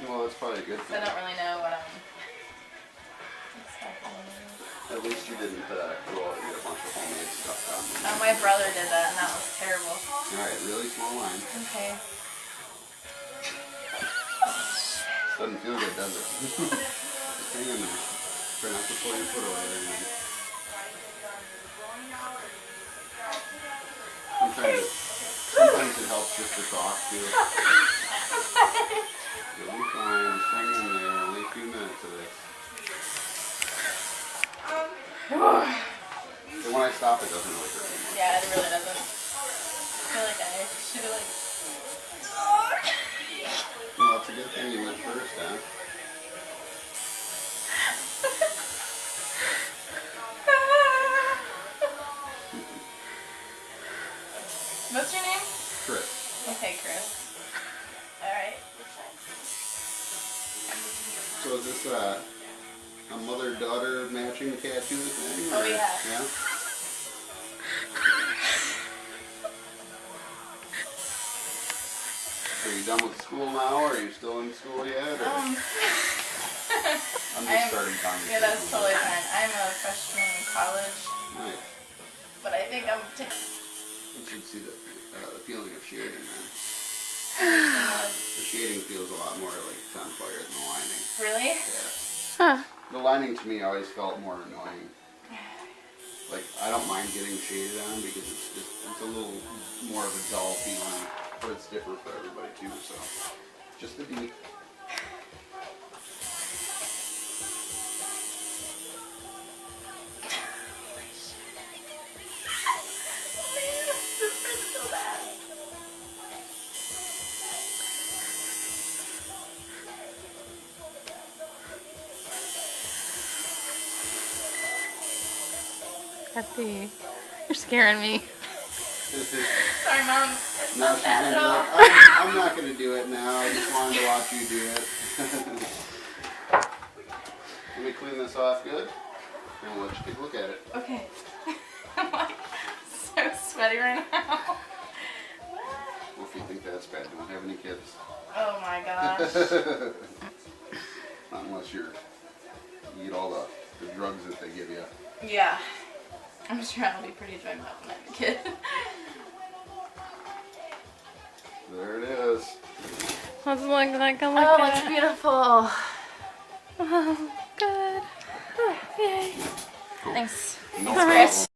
Well, that's probably a good So I thing. don't really know what I'm expecting. At least you didn't go out and get a bunch of homemade stuff done. Oh, my brother did that, and that was terrible. Alright, really small line. Okay. Doesn't feel good, does it? Just hang in there. Try not to pull your foot away or anything. Sometimes it helps just to talk too. You'll be fine. Just hang in there. Only a few minutes of this. And when I stop, it doesn't really hurt anymore. Yeah, it really doesn't. I feel like I should have Well, it's a good thing you went first, huh? What's your name? Chris. Okay, Chris. Alright. So is this a mother-daughter matching tattoo thing? Oh, yeah. Yeah? Are you done with school now, or are you still in school yet? Or? I'm just starting conversation. Yeah, that's totally fine. I'm a freshman in college. Nice. But I think I'm You should see the feeling of shading, man. The shading feels a lot more like it's on fire than the lining. Really? Yeah. Huh. The lining to me always felt more annoying. Like, I don't mind getting shaded on because it's a little more of a dull feeling, but it's different for everybody too, so just the beat. Happy. You're scaring me. Sorry, Mom. It's Now not she's bad gonna at be all. like, I'm not gonna do it now, I just wanted to watch you do it. Let me clean this off good, and we'll let you take a look at it. Okay. I'm like so sweaty right now. Well, if you think that's bad, don't have any kids. Oh my gosh. Not unless you eat all the drugs that they give you. Yeah. I'm sure I'll be pretty drugged up when I'm a kid. There it is. Let's look like a look Oh, at it's it. beautiful. Oh, good. Oh, yay. Cool. Thanks. No Thanks, Chris. problem.